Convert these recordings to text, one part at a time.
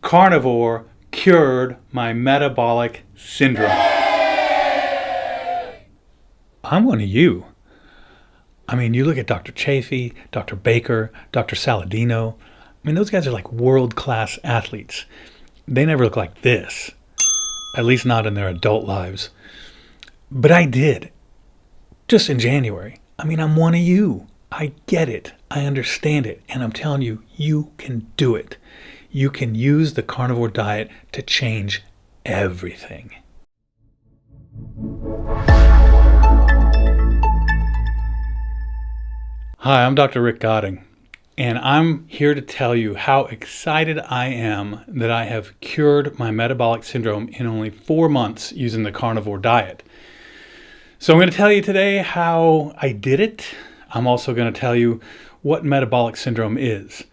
Carnivore cured my metabolic syndrome. I'm one of you. I mean, you look at Dr. Chafee, Dr. Baker, Dr. Saladino. I mean, those guys are like world-class athletes. They never look like this, at least not in their adult lives. But I did, just in January. I mean, I'm one of you. I get it. I understand it. And I'm telling you, you can do it. You can use the carnivore diet to change everything. Hi, I'm Dr. Rick Godding, and I'm here to tell you how excited I am that I have cured my metabolic syndrome in only 4 months using the carnivore diet. So I'm going to tell you today how I did it. I'm also going to tell you what metabolic syndrome is.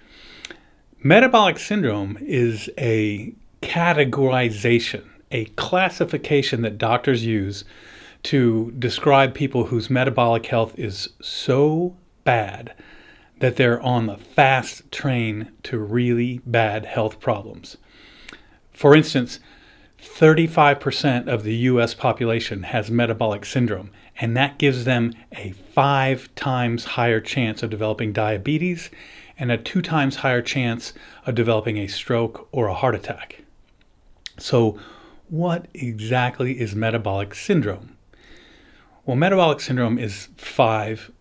Metabolic syndrome is a categorization, a classification that doctors use to describe people whose metabolic health is so bad that they're on the fast train to really bad health problems. For instance, 35% of the US population has metabolic syndrome, and that gives them a 5 times higher chance of developing diabetes and a 2 times higher chance of developing a stroke or a heart attack. So what exactly is metabolic syndrome? Well, metabolic syndrome is 5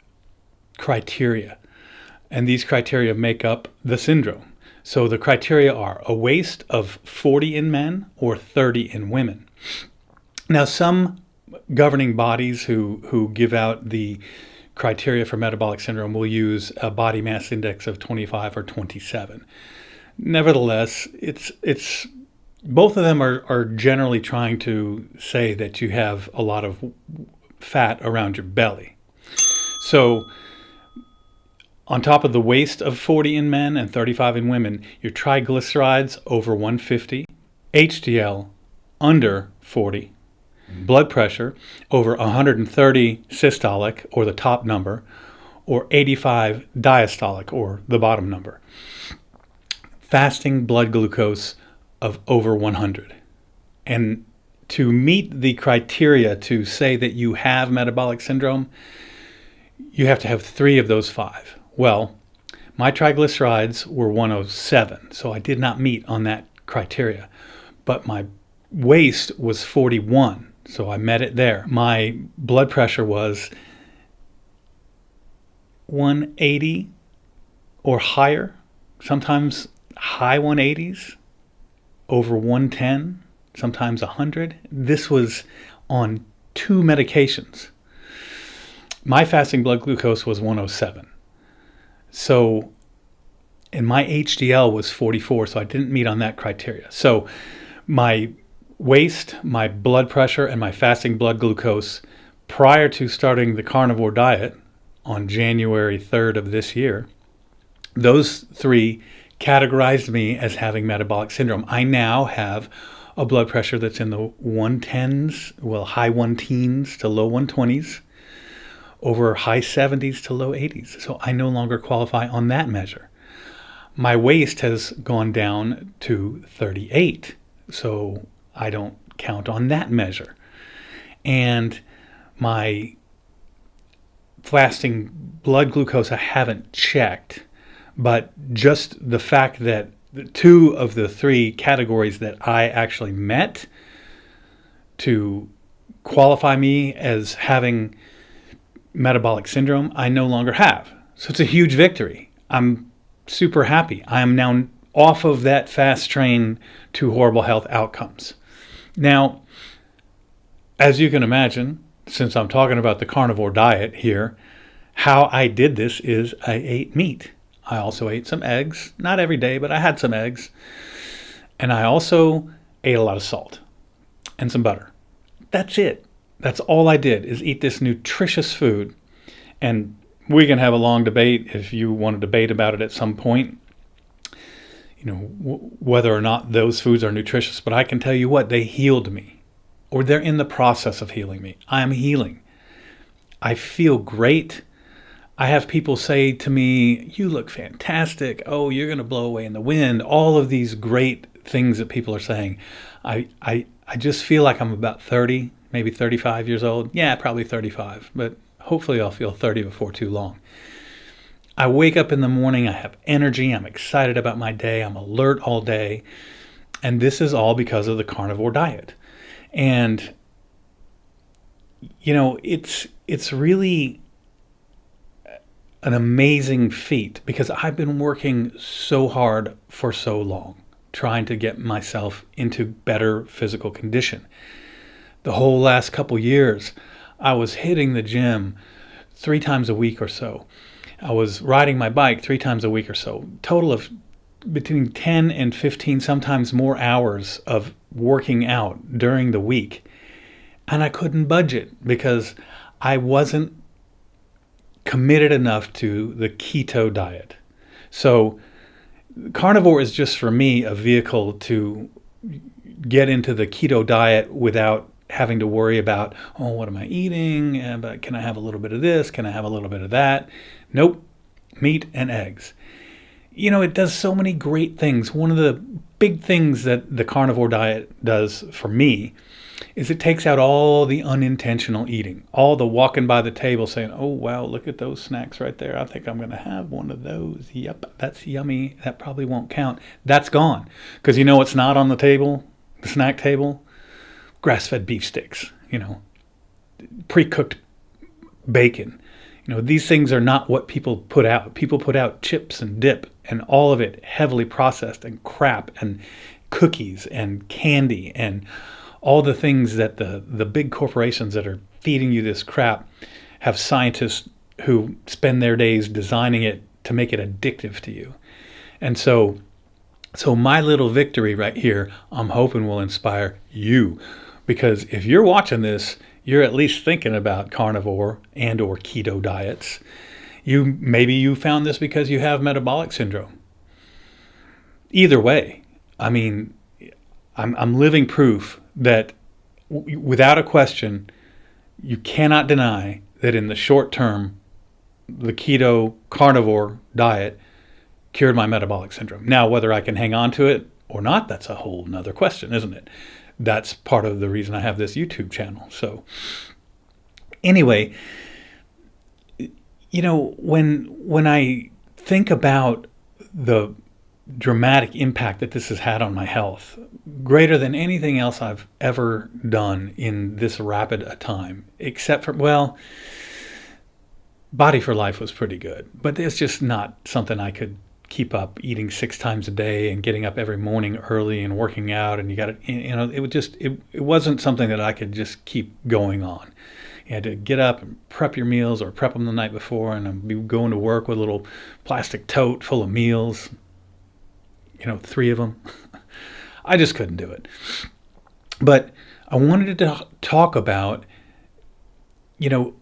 criteria, and these criteria make up the syndrome. So the criteria are a waist of 40 in men or 30 in women. Now, some governing bodies who give out the criteria for metabolic syndrome will use a body mass index of 25 or 27. Nevertheless, it's both of them are generally trying to say that you have a lot of fat around your belly. So on top of the waist of 40 in men and 35 in women, your triglycerides over 150, HDL under 40, blood pressure over 130 systolic, or the top number, or 85 diastolic, or the bottom number. Fasting blood glucose of over 100. And to meet the criteria to say that you have metabolic syndrome, you have to have 3 of those 5. Well, my triglycerides were 107, so I did not meet on that criteria. But my waist was 41, so I met it there. My blood pressure was 180 or higher, sometimes high 180s, over 110, sometimes 100. This was on 2 medications. My fasting blood glucose was 107. So, and my HDL was 44, so I didn't meet on that criteria. So my waist, my blood pressure, and my fasting blood glucose prior to starting the carnivore diet on January 3rd of this year, those 3 categorized me as having metabolic syndrome. I now have a blood pressure that's in the 110s, well, high 110s to low 120s, over high 70s to low 80s. So I no longer qualify on that measure. My waist has gone down to 38, so I don't count on that measure. And my fasting blood glucose I haven't checked, but just the fact that 2 of the 3 categories that I actually met to qualify me as having metabolic syndrome, I no longer have. So it's a huge victory. I'm super happy. I am now off of that fast train to horrible health outcomes. Now, as you can imagine, since I'm talking about the carnivore diet here, how I did this is I ate meat. I also ate some eggs, not every day, but I had some eggs. And I also ate a lot of salt and some butter. That's it. That's all I did, is eat this nutritious food. And we can have a long debate if you want to debate about it at some point, whether or not those foods are nutritious. But I can tell you what, they healed me, or they're in the process of healing me. I am healing. I feel great. I have people say to me, "You look fantastic. Oh, you're going to blow away in the wind." All of these great things that people are saying. I just feel like I'm about 30, maybe 35 years old. Yeah, probably 35, but hopefully I'll feel 30 before too long. I wake up in the morning, I have energy, I'm excited about my day, I'm alert all day, and this is all because of the carnivore diet. And it's really an amazing feat because I've been working so hard for so long trying to get myself into better physical condition. The whole last couple years, I was hitting the gym 3 times a week or so. I was riding my bike 3 times a week or so. Total of between 10 and 15, sometimes more hours of working out during the week. And I couldn't budget because I wasn't committed enough to the keto diet. So carnivore is just for me a vehicle to get into the keto diet without having to worry about, oh, what am I eating? But can I have a little bit of this? Can I have a little bit of that? Nope. Meat and eggs. It does so many great things. One of the big things that the carnivore diet does for me is it takes out all the unintentional eating, all the walking by the table saying, oh, wow, look at those snacks right there. I think I'm going to have one of those. Yep, that's yummy. That probably won't count. That's gone. Because what's not on the table, the snack table? Grass-fed beef sticks, pre-cooked bacon. These things are not what people put out. People put out chips and dip and all of it heavily processed and crap and cookies and candy and all the things that the big corporations that are feeding you this crap have scientists who spend their days designing it to make it addictive to you. And so my little victory right here, I'm hoping will inspire you. Because if you're watching this, you're at least thinking about carnivore and or keto diets. Maybe you found this because you have metabolic syndrome. Either way, I'm living proof that without a question, you cannot deny that in the short term, the keto carnivore diet cured my metabolic syndrome. Now, whether I can hang on to it or not, that's a whole nother question, isn't it? That's part of the reason I have this YouTube channel. So anyway, when I think about the dramatic impact that this has had on my health, greater than anything else I've ever done in this rapid a time, except for, Body for Life was pretty good, but it's just not something I could keep up, eating 6 times a day and getting up every morning early and working out, and it wasn't something that I could just keep going on. You had to get up and prep your meals or prep them the night before, and I'd be going to work with a little plastic tote full of meals, 3 of them. I just couldn't do it. But I wanted to talk about,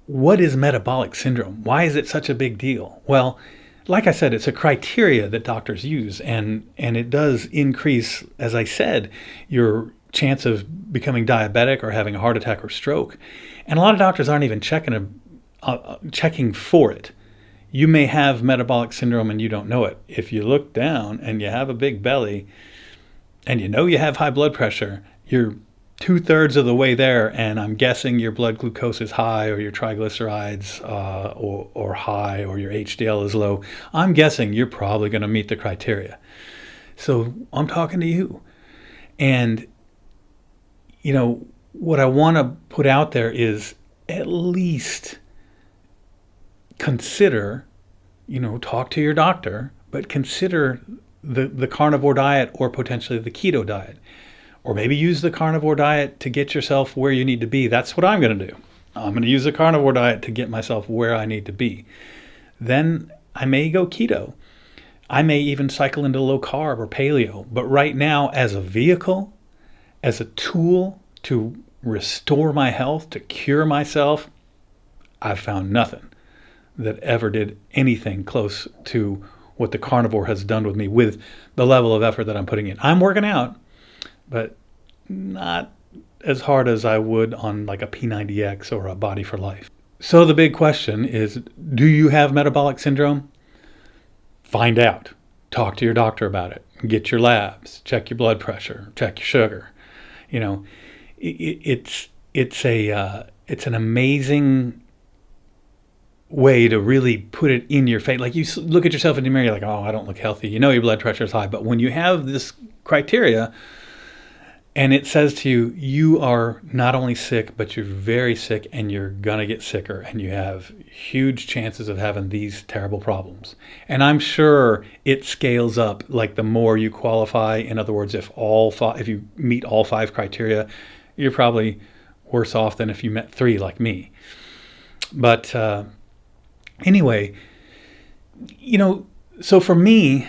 what is metabolic syndrome? Why is it such a big deal? Well, like I said, it's a criteria that doctors use, and it does increase, as I said, your chance of becoming diabetic or having a heart attack or stroke. And a lot of doctors aren't even checking for it. You may have metabolic syndrome and you don't know it. If you look down and you have a big belly and you have high blood pressure, you're 2/3 of the way there, and I'm guessing your blood glucose is high or your triglycerides or high or your HDL is low. I'm guessing you're probably going to meet the criteria. So I'm talking to you. And, what I want to put out there is at least consider, talk to your doctor, but consider the carnivore diet or potentially the keto diet. Or maybe use the carnivore diet to get yourself where you need to be. That's what I'm going to do. I'm going to use the carnivore diet to get myself where I need to be. Then I may go keto. I may even cycle into low carb or paleo. But right now, as a vehicle, as a tool to restore my health, to cure myself, I've found nothing that ever did anything close to what the carnivore has done with me with the level of effort that I'm putting in. I'm working out, but not as hard as I would on like a P90X or a Body for Life. So the big question is, do you have metabolic syndrome? Find out. Talk to your doctor about it. get your labs, check your blood pressure, check your sugar. You know, it's an amazing way to really put it in your face. Like you look at yourself in the mirror, you're like, oh, I don't look healthy. You know your blood pressure is high. But when you have this criteria and it says to you, you are not only sick, but you're very sick and you're going to get sicker and you have huge chances of having these terrible problems. And I'm sure it scales up like the more you qualify. In other words, if you meet all 5 criteria, you're probably worse off than if you met 3 like me. But anyway, so for me,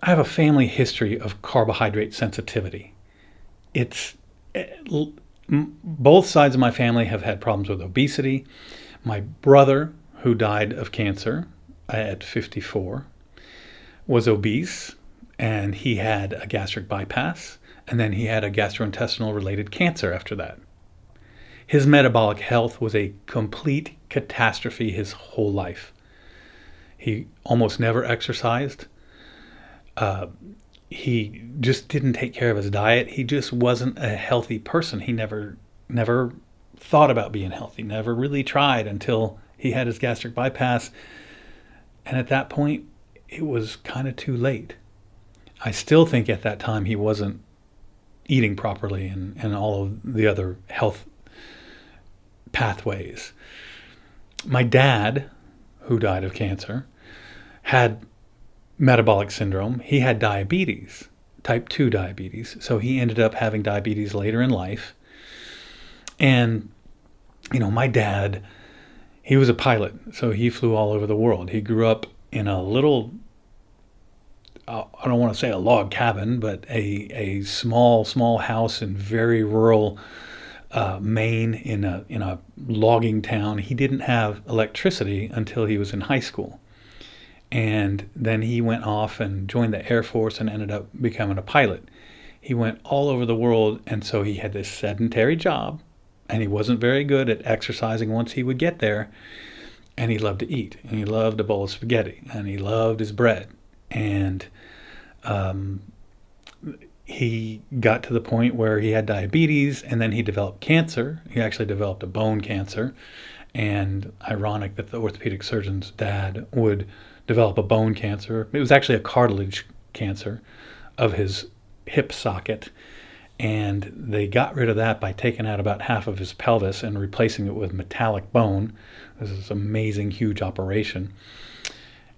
I have a family history of carbohydrate sensitivity. Both sides of my family have had problems with obesity. My brother, who died of cancer at 54, was obese, and he had a gastric bypass, and then he had a gastrointestinal related cancer after that. His metabolic health was a complete catastrophe his whole life. He almost never exercised. He just didn't take care of his diet. He just wasn't a healthy person. He never thought about being healthy, never really tried until he had his gastric bypass. And at that point, it was kind of too late. I still think at that time he wasn't eating properly and all of the other health pathways. My dad, who died of cancer, had metabolic syndrome. He had diabetes, type 2 diabetes. So he ended up having diabetes later in life. And, my dad, he was a pilot. So he flew all over the world. He grew up in a little, I don't want to say a log cabin, but a small house in very rural Maine in a logging town. He didn't have electricity until he was in high school. And then he went off and joined the Air Force and ended up becoming a pilot. He went all over the world, and so he had this sedentary job, and he wasn't very good at exercising once he would get there. And he loved to eat, and he loved a bowl of spaghetti, and he loved his bread. And he got to the point where he had diabetes, and then he developed cancer. He actually developed a bone cancer. And ironic that the orthopedic surgeon's dad would develop a bone cancer. It was actually a cartilage cancer of his hip socket. And they got rid of that by taking out about half of his pelvis and replacing it with metallic bone. This is an amazing, huge operation.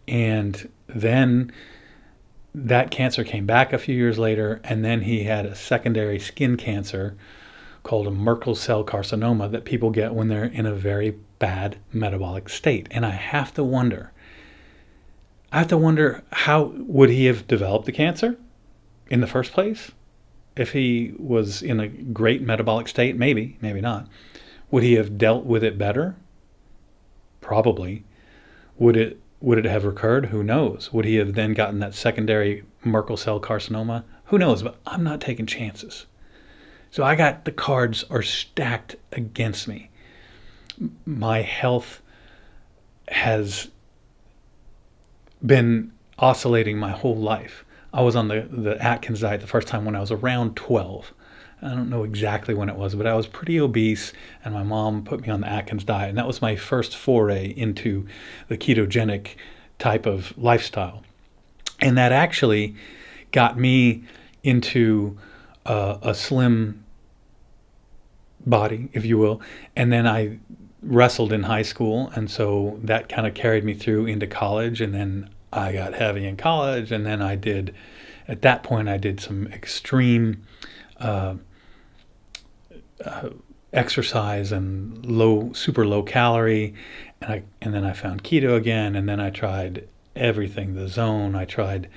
And then that cancer came back a few years later, and then he had a secondary skin cancer called a Merkel cell carcinoma that people get when they're in a very bad metabolic state. And I have to wonder how would he have developed the cancer in the first place? If he was in a great metabolic state, maybe not. Would he have dealt with it better? Probably. Would it have recurred? Who knows? Would he have then gotten that secondary Merkel cell carcinoma? Who knows? But I'm not taking chances. So the cards are stacked against me. My health has been oscillating my whole life. I was on the Atkins diet the first time when I was around 12. I don't know exactly when it was, but I was pretty obese, and my mom put me on the Atkins diet, and that was my first foray into the ketogenic type of lifestyle. And that actually got me into a slim body, if you will, and then I wrestled in high school, and so that kind of carried me through into college, and then I got heavy in college, and then I did some extreme exercise and super low calorie, and then I found keto again, and then I tried everything, the zone, I tried,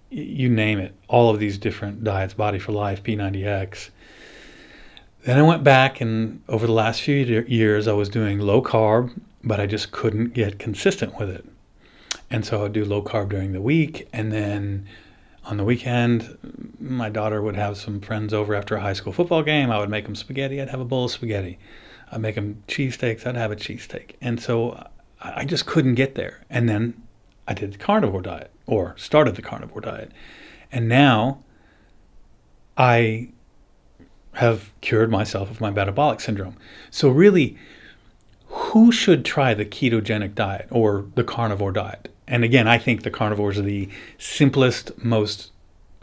you name it, all of these different diets, Body for Life, P90X. Then I went back, and over the last few years I was doing low carb, but I just couldn't get consistent with it. And so I would do low carb during the week, and then on the weekend, my daughter would have some friends over after a high school football game. I would make them spaghetti. I'd have a bowl of spaghetti. I'd make them cheesesteaks. I'd have a cheesesteak. And so I just couldn't get there. And then I did the carnivore diet, or started the carnivore diet. And now I have cured myself of my metabolic syndrome. So really, who should try the ketogenic diet or the carnivore diet? And again, I think the carnivores are the simplest, most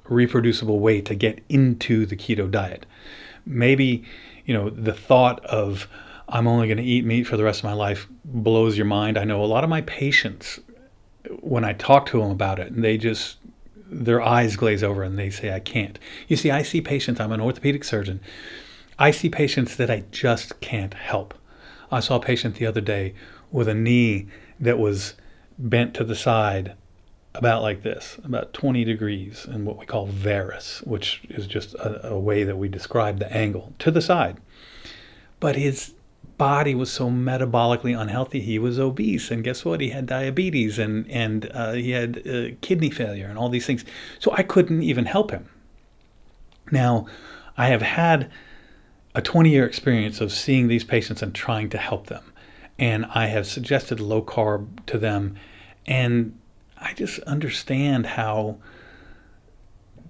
reproducible way to get into the keto diet. Maybe, the thought of I'm only going to eat meat for the rest of my life blows your mind. I know a lot of my patients, when I talk to them about it, and their eyes glaze over and they say, I can't. You see, I see patients, I'm an orthopedic surgeon. I see patients that I just can't help. I saw a patient the other day with a knee that was bent to the side about like this, about 20 degrees, in what we call varus, which is just a way that we describe the angle to the side. But his body was so metabolically unhealthy. He was obese, and guess what? He had diabetes, and he had kidney failure and all these things. So I couldn't even help him. Now, I have had a 20-year experience of seeing these patients and trying to help them. And I have suggested low carb to them, and I just understand how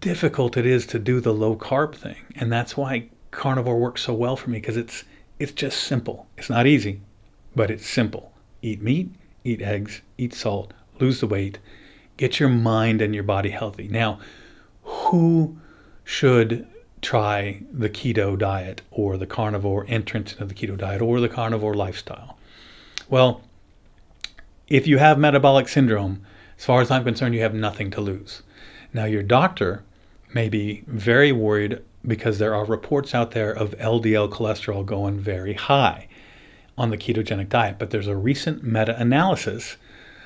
difficult it is to do the low carb thing. And that's why carnivore works so well for me, because it's just simple. It's not easy, but it's simple. Eat meat, eat eggs, eat salt, lose the weight, get your mind and your body healthy. Now, who should try the keto diet or the carnivore entrance into the keto diet or the carnivore lifestyle? Well, if you have metabolic syndrome, as far as I'm concerned, you have nothing to lose. Now, your doctor may be very worried because there are reports out there of LDL cholesterol going very high on the ketogenic diet. But there's a recent meta-analysis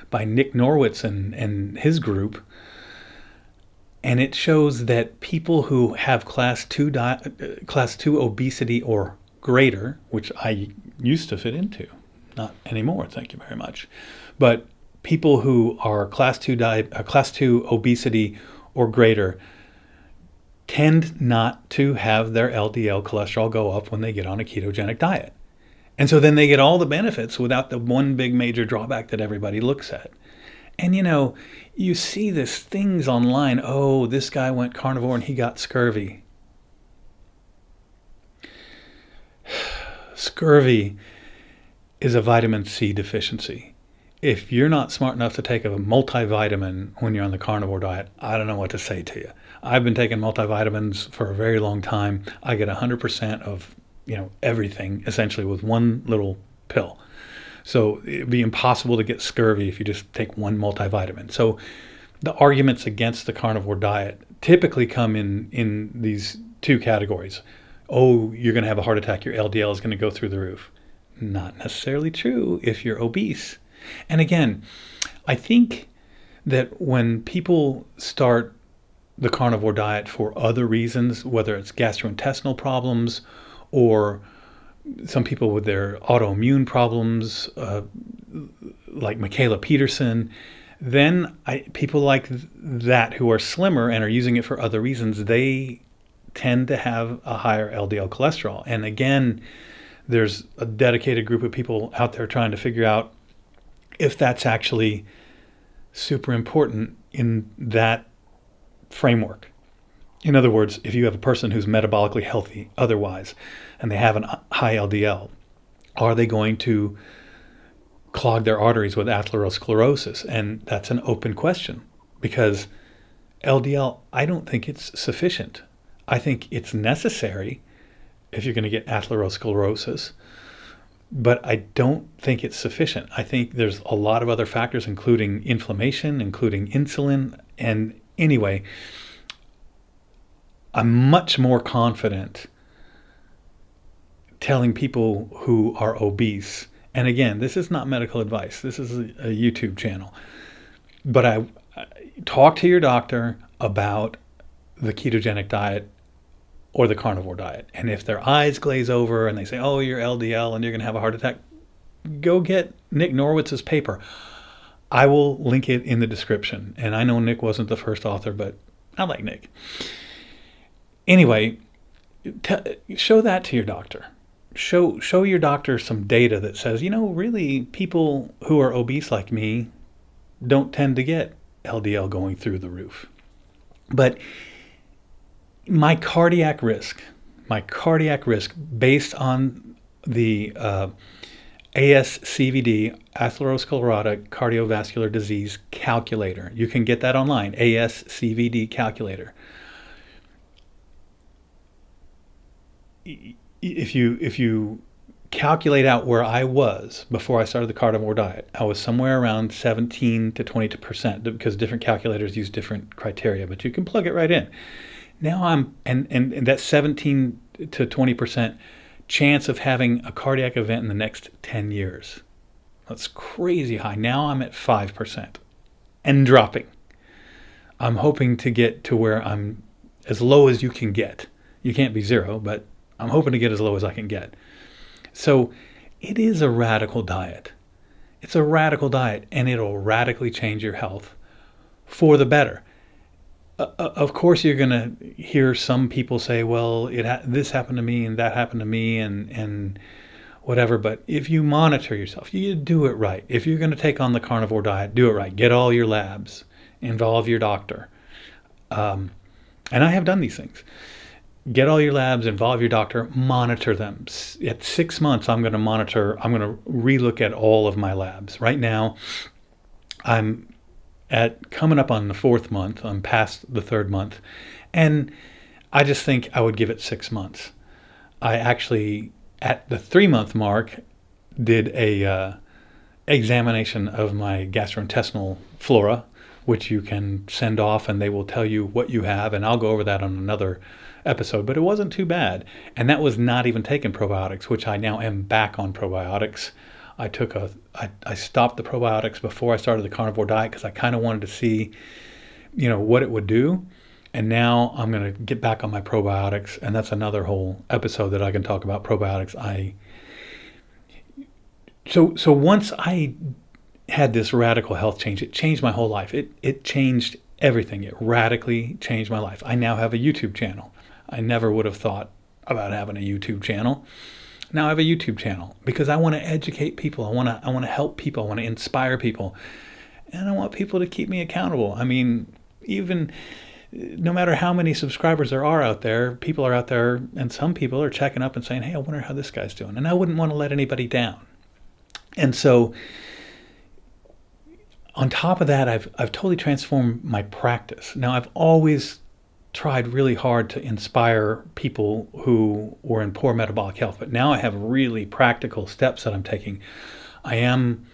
by Nick Norwitz and his group, and it shows that people who have class 2 obesity or greater, which I used to fit into, not anymore, thank you very much, but people who are class 2 obesity or greater tend not to have their LDL cholesterol go up when they get on a ketogenic diet. And so then they get all the benefits without the one big major drawback that everybody looks at. And you see these things online, oh, this guy went carnivore and he got scurvy. Scurvy is a vitamin C deficiency. If you're not smart enough to take a multivitamin when you're on the carnivore diet, I don't know what to say to you. I've been taking multivitamins for a very long time. I get 100% of everything essentially with one little pill. So it'd be impossible to get scurvy if you just take one multivitamin. So the arguments against the carnivore diet typically come in these two categories. Oh, you're going to have a heart attack. Your LDL is going to go through the roof. Not necessarily true if you're obese. And again, I think that when people start the carnivore diet for other reasons, whether it's gastrointestinal problems or some people with their autoimmune problems, like Michaela Peterson, then people like that who are slimmer and are using it for other reasons, they tend to have a higher LDL cholesterol. And again, there's a dedicated group of people out there trying to figure out if that's actually super important in that framework. In other words, if you have a person who's metabolically healthy otherwise, and they have a high LDL, are they going to clog their arteries with atherosclerosis? And that's an open question, because LDL, I don't think it's sufficient. I think it's necessary if you're going to get atherosclerosis, but I don't think it's sufficient. I think there's a lot of other factors, including inflammation, including insulin. And anyway, I'm much more confident telling people who are obese, and again, this is not medical advice, this is a YouTube channel, but I talk to your doctor about the ketogenic diet or the carnivore diet. And if their eyes glaze over and they say, oh, you're LDL and you're going to have a heart attack, go get Nick Norwitz's paper. I will link it in the description. And I know Nick wasn't the first author, but I like Nick. Anyway, show that to your doctor. Show your doctor some data that says, really people who are obese like me don't tend to get LDL going through the roof. But my cardiac risk based on the ASCVD, atherosclerotic cardiovascular disease calculator. You can get that online, ASCVD calculator. If you calculate out where I was before I started the carnivore diet, I was somewhere around 17 to 20% because different calculators use different criteria, but you can plug it right in. Now and that 17 to 20% chance of having a cardiac event in the next 10 years. That's crazy high. Now I'm at 5% and dropping. I'm hoping to get to where I'm as low as you can get. You can't be zero, but I'm hoping to get as low as I can get. So it is a radical diet. It's a radical diet, and it'll radically change your health for the better. Of course, you're going to hear some people say, well, this happened to me and that happened to me and whatever. But if you monitor yourself, you do it right. If you're going to take on the carnivore diet, do it right. Get all your labs. Involve your doctor. And I have done these things. Get all your labs, involve your doctor, monitor them. At 6 months, I'm going to relook at all of my labs. Right now, I'm coming up on the 4th month. I'm past the 3rd month. And I just think I would give it 6 months. I actually, at the 3-month mark, did a examination of my gastrointestinal flora, which you can send off and they will tell you what you have. And I'll go over that on another episode, but it wasn't too bad. And that was not even taking probiotics, which I now am back on probiotics. I stopped the probiotics before I started the carnivore diet because I kind of wanted to see, what it would do. And now I'm going to get back on my probiotics, and that's another whole episode that I can talk about probiotics. So once I had this radical health change, it changed my whole life. It changed everything. It radically changed my life. I now have a YouTube channel. I never would have thought about having a YouTube channel. Now I have a YouTube channel because I want to educate people. I want to help people. I want to inspire people. And I want people to keep me accountable. I mean, even no matter how many subscribers there are out there, people are out there, and some people are checking up and saying, hey, I wonder how this guy's doing. And I wouldn't want to let anybody down. And so on top of that, I've totally transformed my practice. Now, I've always tried really hard to inspire people who were in poor metabolic health, but now I have really practical steps that I'm taking. I am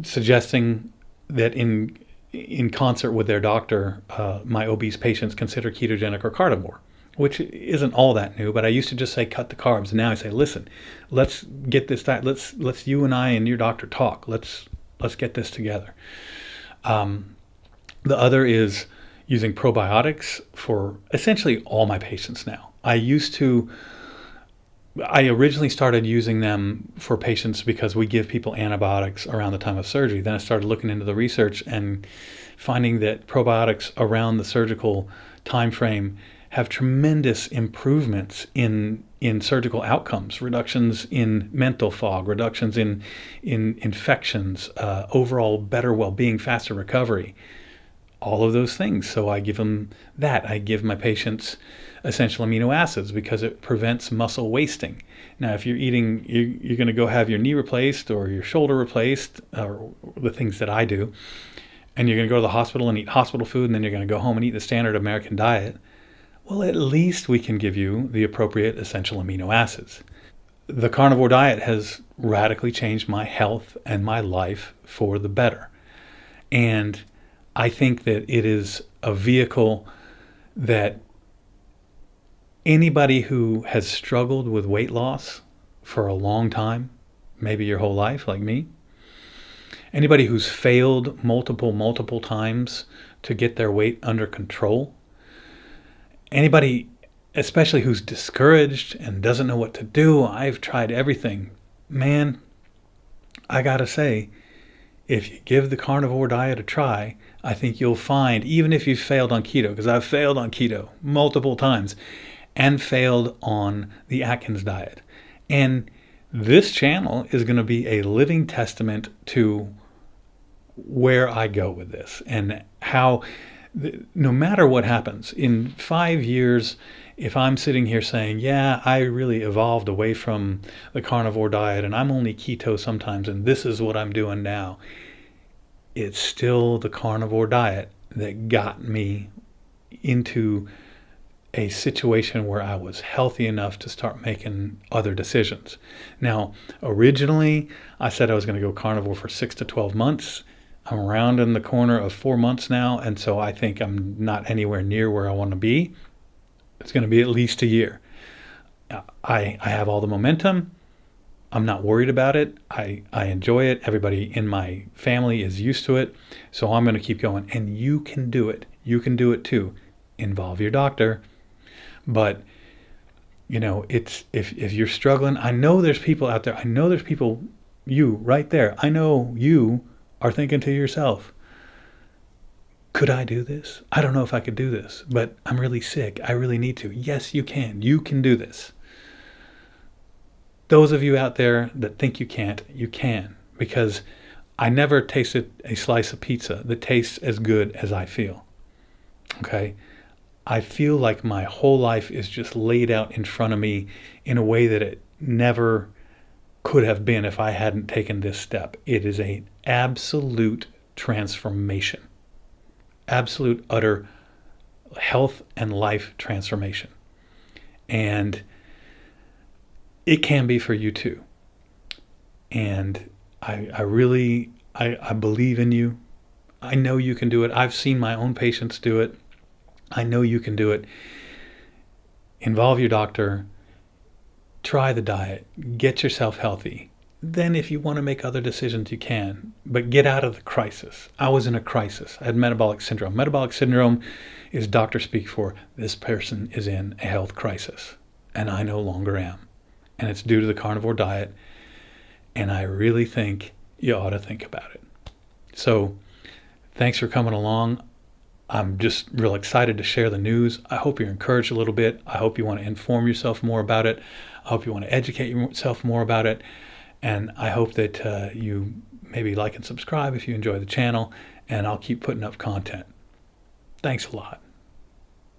suggesting that in concert with their doctor, my obese patients consider ketogenic or carnivore, which isn't all that new, but I used to just say cut the carbs. And now I say, listen, let's get this diet. Let's you and I and your doctor talk. Let's get this together. The other is using probiotics for essentially all my patients now. I originally started using them for patients because we give people antibiotics around the time of surgery. Then I started looking into the research and finding that probiotics around the surgical time frame have tremendous improvements in surgical outcomes, reductions in mental fog, reductions in infections, overall better well-being, faster recovery, all of those things. So I give them that. I give my patients essential amino acids because it prevents muscle wasting. Now, if you're going to go have your knee replaced or your shoulder replaced, or the things that I do, and you're going to go to the hospital and eat hospital food, and then you're going to go home and eat the standard American diet, well, at least we can give you the appropriate essential amino acids. The carnivore diet has radically changed my health and my life for the better. And I think that it is a vehicle that anybody who has struggled with weight loss for a long time, maybe your whole life like me, anybody who's failed multiple times to get their weight under control, anybody especially who's discouraged and doesn't know what to do, I've tried everything. Man, I gotta say, if you give the carnivore diet a try, I think you'll find, even if you've failed on keto, because I've failed on keto multiple times and failed on the Atkins diet. And this channel is going to be a living testament to where I go with this and how no matter what happens in 5 years, if I'm sitting here saying, yeah, I really evolved away from the carnivore diet and I'm only keto sometimes and this is what I'm doing now, it's still the carnivore diet that got me into a situation where I was healthy enough to start making other decisions. Now, originally, I said I was going to go carnivore for 6 to 12 months. I'm around in the corner of 4 months now, and so I think I'm not anywhere near where I want to be. It's going to be at least a year. I have all the momentum. I'm not worried about it. I enjoy it. Everybody in my family is used to it. So I'm going to keep going. And you can do it. You can do it too. Involve your doctor. But, it's if you're struggling, I know there's people out there. I know there's people, you right there. I know you are thinking to yourself, could I do this? I don't know if I could do this, but I'm really sick. I really need to. Yes, you can. You can do this. Those of you out there that think you can't, you can. Because I never tasted a slice of pizza that tastes as good as I feel. Okay? I feel like my whole life is just laid out in front of me in a way that it never could have been if I hadn't taken this step. It is an absolute transformation. Absolute, utter health and life transformation. And it can be for you too. And I really believe in you. I know you can do it. I've seen my own patients do it. I know you can do it. Involve your doctor. Try the diet. Get yourself healthy. Then if you want to make other decisions, you can. But get out of the crisis. I was in a crisis. I had metabolic syndrome. Metabolic syndrome is doctor speak for this person is in a health crisis. And I no longer am. And it's due to the carnivore diet. And I really think you ought to think about it. So thanks for coming along. I'm just real excited to share the news. I hope you're encouraged a little bit. I hope you want to inform yourself more about it. I hope you want to educate yourself more about it. And I hope that you maybe like and subscribe if you enjoy the channel. And I'll keep putting up content. Thanks a lot.